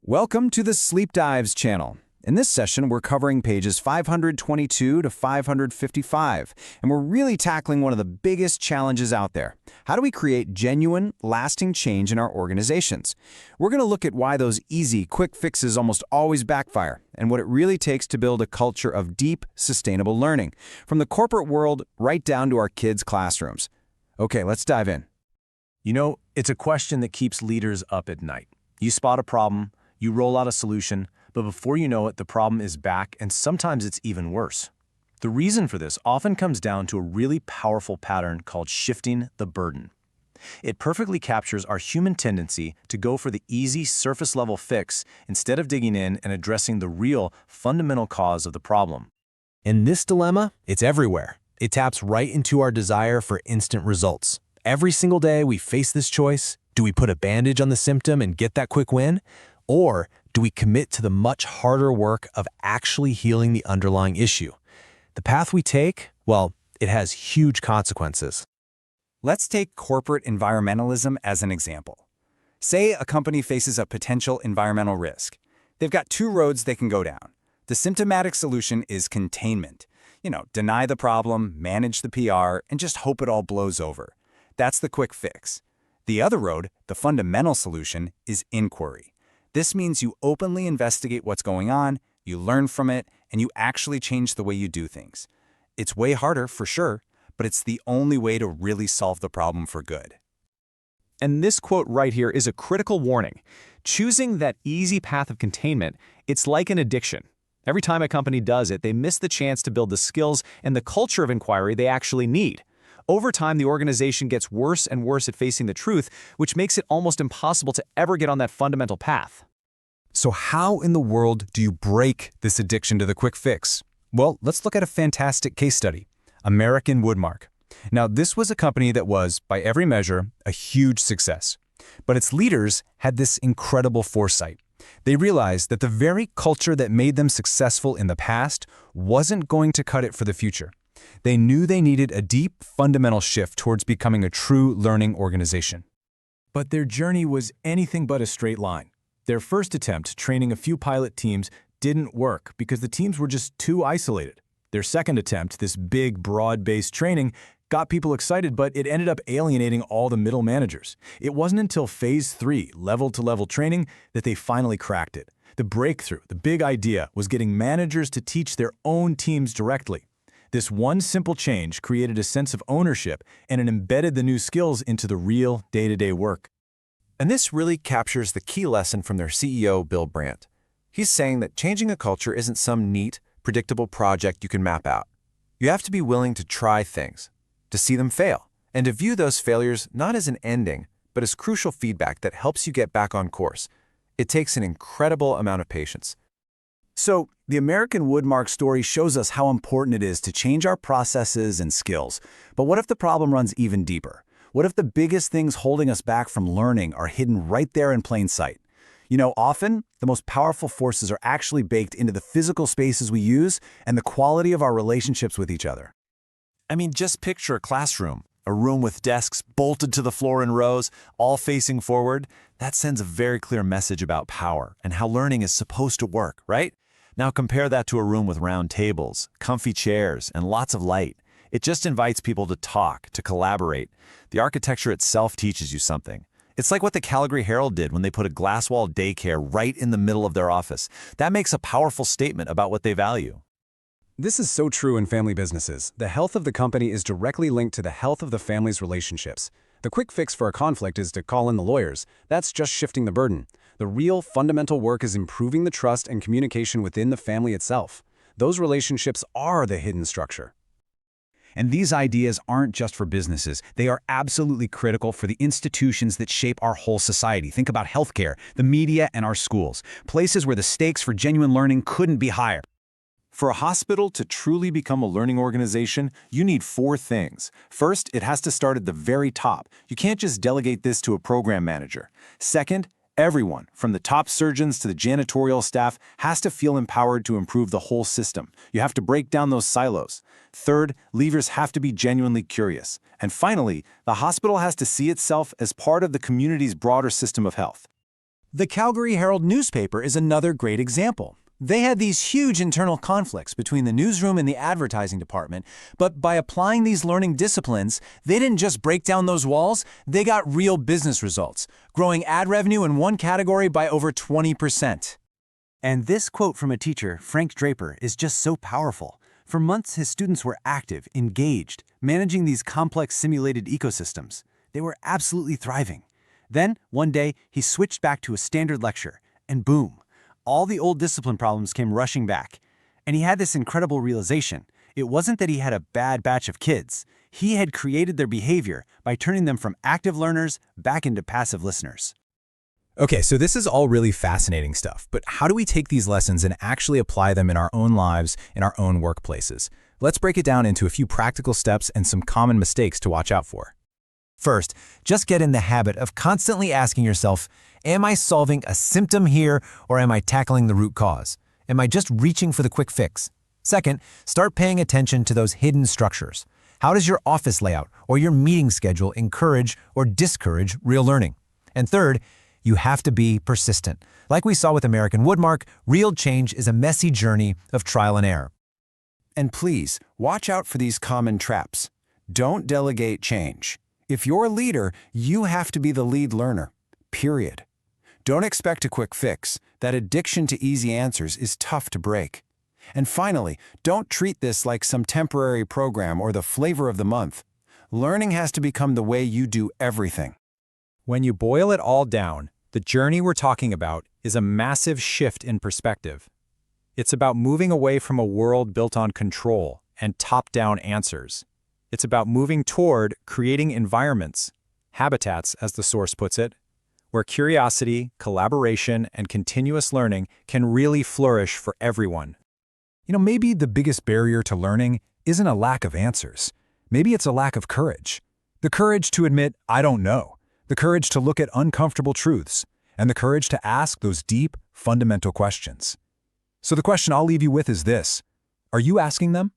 Welcome to the Sleep Dives channel. In this session, we're covering pages 522 to 555, and we're really tackling one of the biggest challenges out there. How do we create genuine, lasting change in our organizations? We're going to look at why those easy, quick fixes almost always backfire, and what it really takes to build a culture of deep, sustainable learning, from the corporate world right down to our kids' classrooms. Okay, let's dive in. You know, it's a question that keeps leaders up at night. You spot a problem, you roll out a solution, but before you know it, the problem is back, and sometimes it's even worse. The reason for this often comes down to a really powerful pattern called shifting the burden. It perfectly captures our human tendency to go for the easy, surface-level fix instead of digging in and addressing the real, fundamental cause of the problem. In this dilemma, it's everywhere. It taps right into our desire for instant results. Every single day, we face this choice. Do we put a bandage on the symptom and get that quick win? Or do we commit to the much harder work of actually healing the underlying issue? The path we take, well, it has huge consequences. Let's take corporate environmentalism as an example. Say a company faces a potential environmental risk. They've got two roads they can go down. The symptomatic solution is containment. Deny the problem, manage the PR, and just hope it all blows over. That's the quick fix. The other road, the fundamental solution, is inquiry. This means you openly investigate what's going on, you learn from it, and you actually change the way you do things. It's way harder, for sure, but it's the only way to really solve the problem for good. And this quote right here is a critical warning. Choosing that easy path of containment, it's like an addiction. Every time a company does it, they miss the chance to build the skills and the culture of inquiry they actually need. Over time, the organization gets worse and worse at facing the truth, which makes it almost impossible to ever get on that fundamental path. So how in the world do you break this addiction to the quick fix? Well, let's look at a fantastic case study, American Woodmark. Now, this was a company that was, by every measure, a huge success. But its leaders had this incredible foresight. They realized that the very culture that made them successful in the past wasn't going to cut it for the future. They knew they needed a deep, fundamental shift towards becoming a true learning organization. But their journey was anything but a straight line. Their first attempt, training a few pilot teams, didn't work because the teams were just too isolated. Their second attempt, this big, broad-based training, got people excited, but it ended up alienating all the middle managers. It wasn't until Phase 3, level-to-level training, that they finally cracked it. The breakthrough, the big idea, was getting managers to teach their own teams directly. This one simple change created a sense of ownership, and it embedded the new skills into the real day-to-day work. And this really captures the key lesson from their CEO, Bill Brandt. He's saying that changing a culture isn't some neat, predictable project you can map out. You have to be willing to try things, to see them fail, and to view those failures not as an ending, but as crucial feedback that helps you get back on course. It takes an incredible amount of patience. So, the American Woodmark story shows us how important it is to change our processes and skills. But what if the problem runs even deeper? What if the biggest things holding us back from learning are hidden right there in plain sight? Often, the most powerful forces are actually baked into the physical spaces we use and the quality of our relationships with each other. I mean, just picture a classroom, a room with desks bolted to the floor in rows, all facing forward. That sends a very clear message about power and how learning is supposed to work, right? Now compare that to a room with round tables, comfy chairs, and lots of light. It just invites people to talk, to collaborate. The architecture itself teaches you something. It's like what the Calgary Herald did when they put a glass-walled daycare right in the middle of their office. That makes a powerful statement about what they value. This is so true in family businesses. The health of the company is directly linked to the health of the family's relationships. The quick fix for a conflict is to call in the lawyers. That's just shifting the burden. The real, fundamental work is improving the trust and communication within the family itself. Those relationships are the hidden structure. And these ideas aren't just for businesses. They are absolutely critical for the institutions that shape our whole society. Think about healthcare, the media, and our schools, places where the stakes for genuine learning couldn't be higher. For a hospital to truly become a learning organization, you need 4 things. First, it has to start at the very top. You can't just delegate this to a program manager. Second, everyone, from the top surgeons to the janitorial staff, has to feel empowered to improve the whole system. You have to break down those silos. Third, leaders have to be genuinely curious. And finally, the hospital has to see itself as part of the community's broader system of health. The Calgary Herald newspaper is another great example. They had these huge internal conflicts between the newsroom and the advertising department, but by applying these learning disciplines, they didn't just break down those walls, they got real business results, growing ad revenue in one category by over 20%. And this quote from a teacher, Frank Draper, is just so powerful. For months, his students were active, engaged, managing these complex simulated ecosystems. They were absolutely thriving. Then, one day, he switched back to a standard lecture, and boom, all the old discipline problems came rushing back. And he had this incredible realization. It wasn't that he had a bad batch of kids. He had created their behavior by turning them from active learners back into passive listeners. Okay, so this is all really fascinating stuff, but how do we take these lessons and actually apply them in our own lives, in our own workplaces? Let's break it down into a few practical steps and some common mistakes to watch out for. First, just get in the habit of constantly asking yourself, am I solving a symptom here or am I tackling the root cause? Am I just reaching for the quick fix? Second, start paying attention to those hidden structures. How does your office layout or your meeting schedule encourage or discourage real learning? And third, you have to be persistent. Like we saw with American Woodmark, real change is a messy journey of trial and error. And please, watch out for these common traps. Don't delegate change. If you're a leader, you have to be the lead learner, period. Don't expect a quick fix. That addiction to easy answers is tough to break. And finally, don't treat this like some temporary program or the flavor of the month. Learning has to become the way you do everything. When you boil it all down, the journey we're talking about is a massive shift in perspective. It's about moving away from a world built on control and top-down answers. It's about moving toward creating environments, habitats as the source puts it, where curiosity, collaboration, and continuous learning can really flourish for everyone. Maybe the biggest barrier to learning isn't a lack of answers. Maybe it's a lack of courage. The courage to admit, I don't know. The courage to look at uncomfortable truths. And the courage to ask those deep, fundamental questions. So the question I'll leave you with is this: are you asking them?